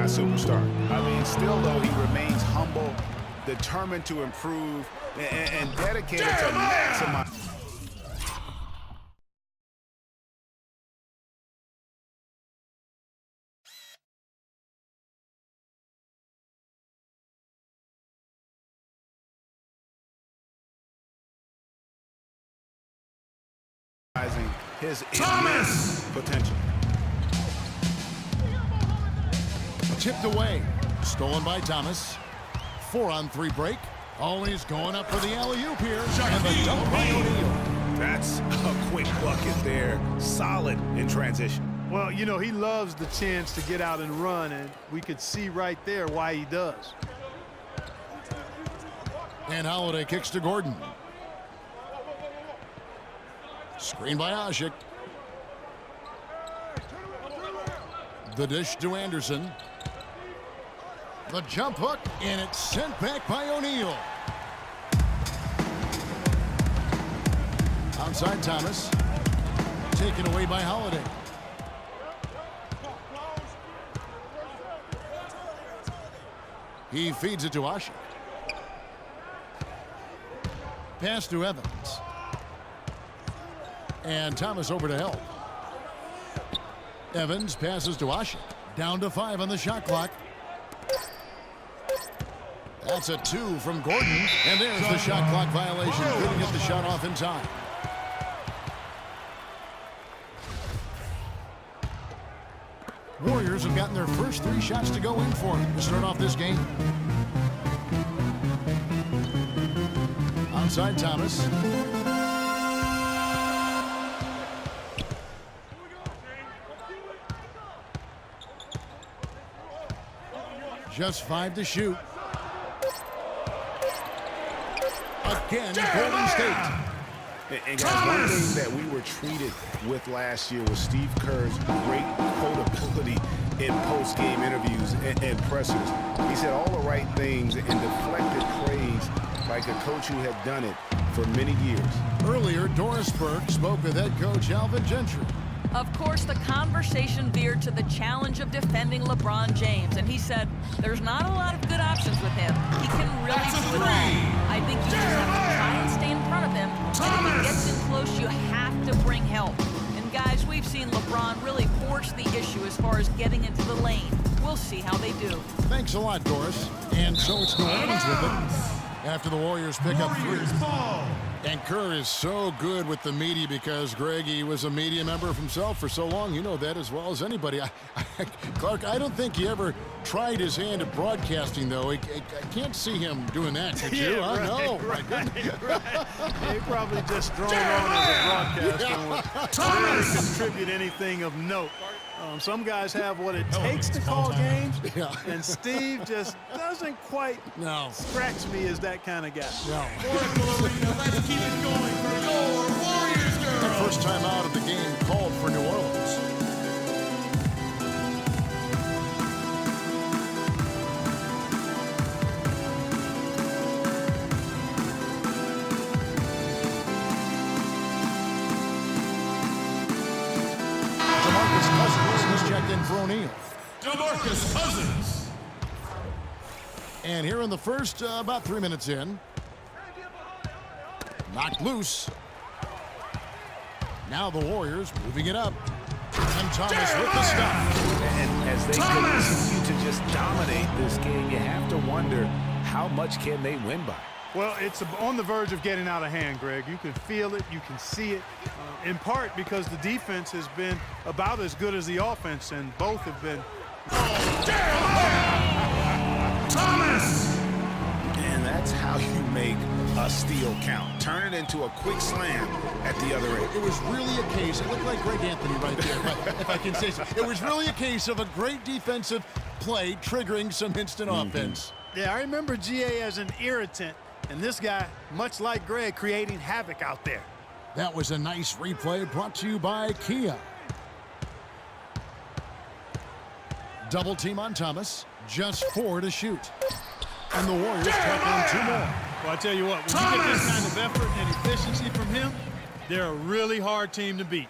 franchise superstar. I mean, still, though, he remains humble, determined to improve, and dedicated to maximize. His immense potential. Tipped away. Stolen by Thomas. 4-on-3 break. Always going up for the alley-oop here. And the dunk by O'Neal. That's a quick bucket there. Solid in transition. Well, you know, he loves the chance to get out and run, and we could see right there why he does. And Holiday kicks to Gordon. Screen by Asik. The dish to Anderson. The jump hook, and it's sent back by O'Neal. Outside Thomas. Taken away by Holiday. He feeds it to Asik. Pass to Evans. And Thomas over to help. Evans passes to Asik. Down to 5 on the shot clock. That's a 2 from Gordon. And there's the shot clock violation. Couldn't get the shot off in time. Warriors have gotten their first 3 shots to go in for them to start off this game. Outside Thomas. Just 5 to shoot. Again, Golden State. And guys, one thing that we were treated with last year was Steve Kerr's great quotability in post-game interviews and pressers. He said all the right things and deflected praise like a coach who had done it for many years. Earlier, Doris Burke spoke with head coach Alvin Gentry. Of course, the conversation veered to the challenge of defending LeBron James, and he said there's not a lot of good options with him. He can really do it all. I think you just have to try and stay in front of him, and if he gets in close, you have to bring help. And guys, we've seen LeBron really force the issue as far as getting into the lane. We'll see how they do. Thanks a lot, Doris. And so it's New Orleans with it after the Warriors pick up 3. And Kerr is so good with the media because, Greg, he was a media member himself for so long. You know that as well as anybody. Clark, I don't think he ever tried his hand at broadcasting, though. I can't see him doing that, could you? Yeah, right, No. Right. He probably just thrown on as a broadcaster and would really contribute anything of note. Some guys have what it takes to call games, and Steve just doesn't quite scratch me as that kind of guy. Let's keep it going for your Warriors, girls. The first time out of the game called for New Orleans. Checked in for O'Neal. DeMarcus Cousins. And here in the first, about 3 minutes in. Knocked loose. Now the Warriors moving it up. And Thomas with the stop. And as they continue to just dominate this game, you have to wonder how much can they win by. Well, it's on the verge of getting out of hand, Greg. You can feel it. You can see it. In part because the defense has been about as good as the offense, and both have been. Thomas! And that's how you make a steal count. Turn it into a quick slam at the other end. It was really a case. It looked like Greg Anthony right there, if I can say so. It was really a case of a great defensive play triggering some instant offense. Yeah, I remember GA as an irritant. And this guy, much like Greg, creating havoc out there. That was a nice replay brought to you by Kia. Double team on Thomas. Just 4 to shoot. And the Warriors tack on 2 more. Well, I tell you what, when you get this kind of effort and efficiency from him, they're a really hard team to beat.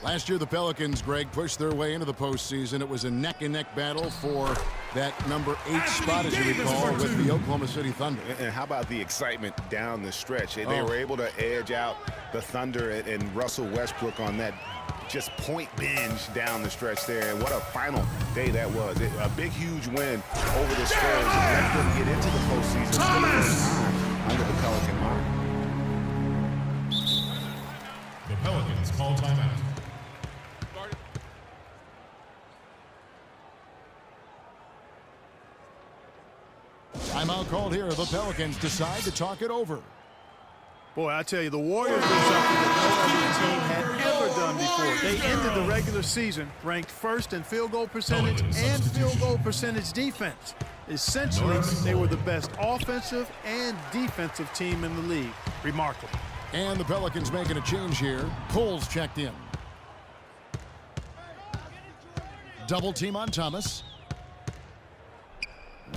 Last year, the Pelicans, Greg, pushed their way into the postseason. It was a neck-and-neck battle for that number 8 spot, as you recall, with the Oklahoma City Thunder. And how about the excitement down the stretch? They were able to edge out the Thunder and Russell Westbrook on that just point binge down the stretch there. And what a final day that was. A big, huge win over the Spurs. That couldn't get into the postseason for the first time under the Pelican model. The Pelicans call timeout. Timeout called here. The Pelicans decide to talk it over. Boy, I tell you, the Warriors did something that no other team had ever done before. They ended the regular season ranked first in field goal percentage and field goal percentage defense. Essentially, they were the best offensive and defensive team in the league. Remarkable. And the Pelicans making a change here. Cole's checked in. Double team on Thomas.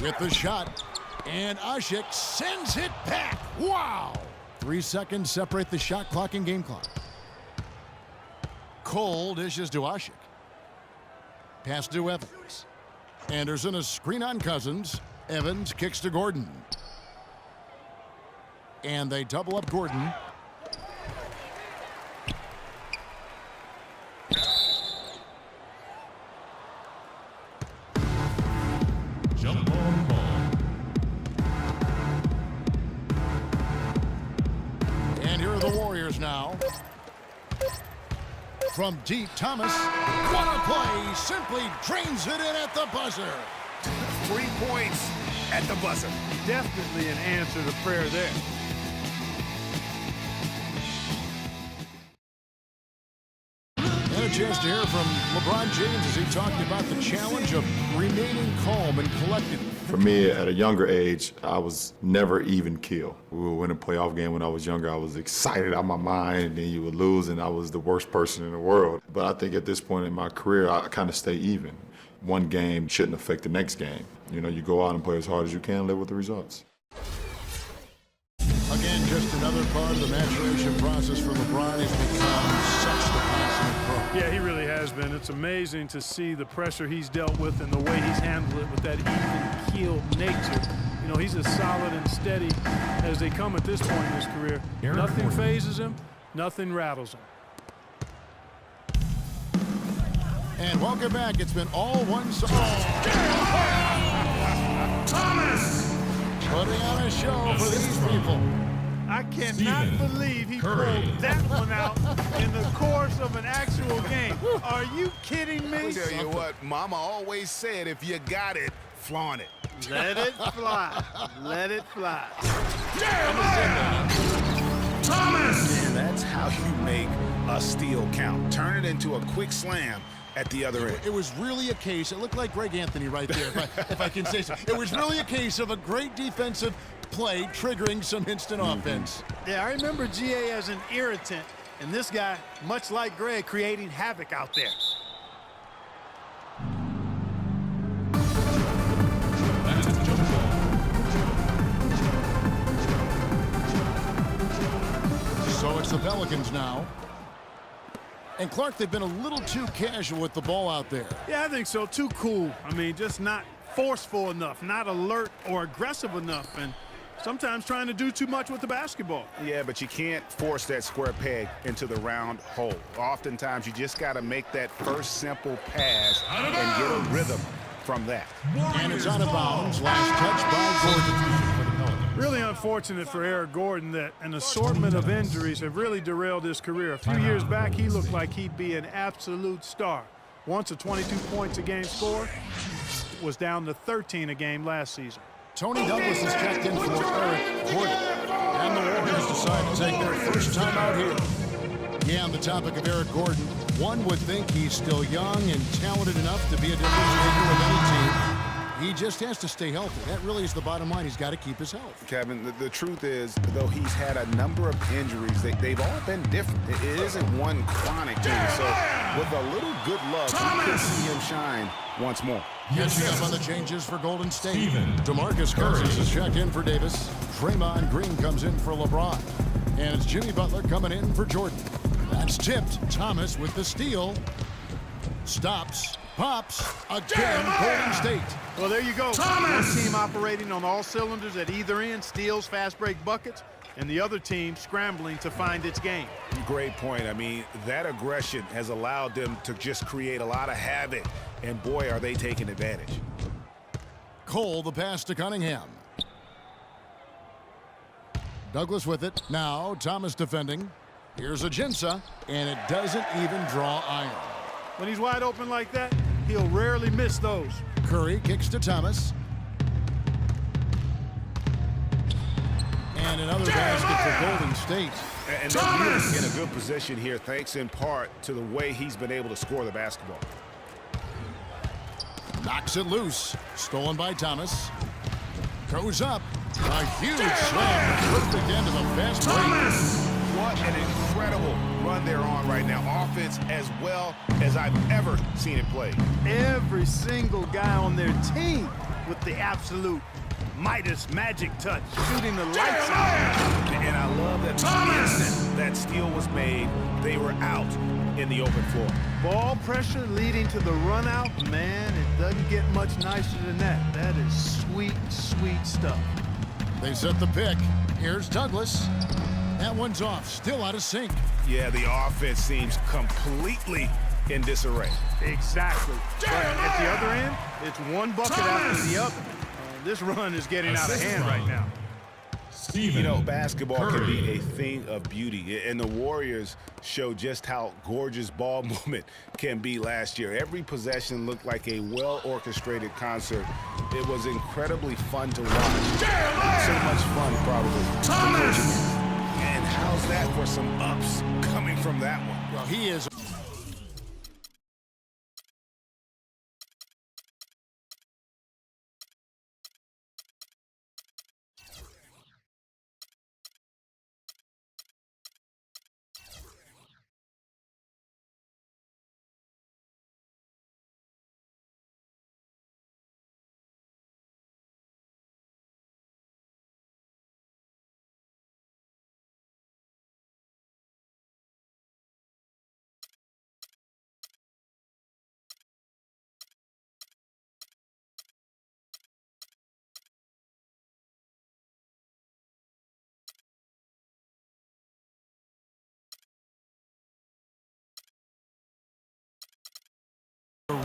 With the shot. And Ashik sends it back. Wow! 3 seconds separate the shot clock and game clock. Cole dishes to Ashik. Pass to Evans. Anderson a screen on Cousins. Evans kicks to Gordon. And they double up Gordon. Jump ball call. And here are the Warriors now. From deep, Thomas. What a play! Simply drains it in at the buzzer. 3 points at the buzzer. Definitely an answer to prayer there. And a chance to hear from LeBron James as he talked about the challenge of remaining calm and collected. For me, at a younger age, I was never even keel. We would win a playoff game when I was younger. I was excited out of my mind, and then you would lose, and I was the worst person in the world. But I think at this point in my career, I kind of stay even. One game shouldn't affect the next game. You know, you go out and play as hard as you can, live with the results. Again, just another part of the maturation process for LeBron. He's become such the consummate pro. Yeah, he really has been. It's amazing to see the pressure he's dealt with and the way he's handled it with that even-keeled nature. You know, he's as solid and steady as they come at this point in his career. Nothing phases him. Nothing rattles him. And welcome back. It's been all one song. Thomas! Putting on a show for these people. I cannot believe he pulled that one out in the course of an actual game. Are you kidding me? I'll tell you what, Mama always said, if you got it, flaunt it. Let it fly. Let it fly. Thomas! And that's how you make a steal count. Turn it into a quick slam at the other end. It was really a case, it looked like Greg Anthony right there, if I can say so. It was really a case of a great defensive play triggering some instant offense. Yeah, I remember GA as an irritant, and this guy, much like Greg, creating havoc out there. That's a jump ball. So it's the Pelicans now. And Clark, they've been a little too casual with the ball out there. Yeah, I think so. Too cool. I mean, just not forceful enough, not alert or aggressive enough, and sometimes trying to do too much with the basketball. Yeah, but you can't force that square peg into the round hole. Oftentimes, you just got to make that first simple pass and get a rhythm from that. And it's out of bounds. Last touch by Gordon. Really unfortunate for Eric Gordon that an assortment of injuries have really derailed his career. A few years back, he looked like he'd be an absolute star. Once a 22 points a game score, was down to 13 a game last season. Tony Douglas is checked in for Eric Gordon. And the Warriors decide to take their first time out here. Yeah, on the topic of Eric Gordon, one would think he's still young and talented enough to be a difference maker with any team. He just has to stay healthy. That really is the bottom line. He's got to keep his health. Kevin, the truth is, though he's had a number of injuries, they've all been different. It isn't one chronic thing. So with a little good luck, we could see him shine once more. Catching up on the changes for Golden State. DeMarcus Cousins is checked in for Davis. Draymond Green comes in for LeBron. And it's Jimmy Butler coming in for Jordan. That's tipped. Thomas with the steal. Stops. Pops. Again, Golden State. Well, there you go. One team operating on all cylinders at either end, steals, fast break buckets, and the other team scrambling to find its game. Great point. I mean, that aggression has allowed them to just create a lot of havoc, and boy, are they taking advantage. Cole, the pass to Cunningham. Douglas with it. Now Thomas defending. Here's Ajinça, and it doesn't even draw iron. When he's wide open like that, he'll rarely miss those. Curry kicks to Thomas. And another basket for Golden State. And they're really in a good position here, thanks in part to the way he's been able to score the basketball. Knocks it loose. Stolen by Thomas. Goes up. A huge slam. Perfect end of the fast break. What an incredible run they're on right now. Offense as well as I've ever seen it played. Every single guy on their team with the absolute Midas magic touch, shooting the lights out. And I love that the instant that steal was made, they were out in the open floor. Ball pressure leading to the run out. Man, it doesn't get much nicer than that. That is sweet, sweet stuff. They set the pick. Here's Douglas. That one's off. Still out of sync. Yeah, the offense seems completely in disarray. Exactly. But at the other end, it's one bucket after the other. This run is getting out of hand right now. You know, basketball can be a thing of beauty, and the Warriors show just how gorgeous ball movement can be last year. Every possession looked like a well-orchestrated concert. It was incredibly fun to watch. So much fun, probably. And how's that for some ups coming from that one? Well, he is.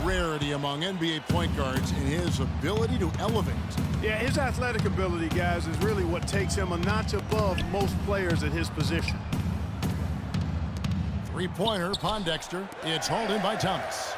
Rarity among NBA point guards in his ability to elevate. Yeah, his athletic ability, guys, is really what takes him a notch above most players at his position. Three-pointer, Pondexter. It's hauled in by Thomas.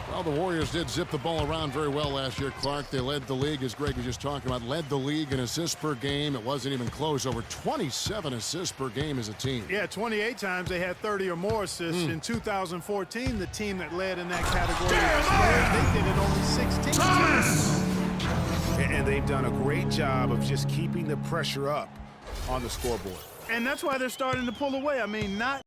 Well, the Warriors did zip the ball around very well last year, Clark. They led the league, as Greg was just talking about, led the league in assists per game. It wasn't even close. Over 27 assists per game as a team. Yeah, 28 times they had 30 or more assists. In 2014, the team that led in that category was the Spurs. They did it only 16 times. And they've done a great job of just keeping the pressure up on the scoreboard. And that's why they're starting to pull away. I mean, not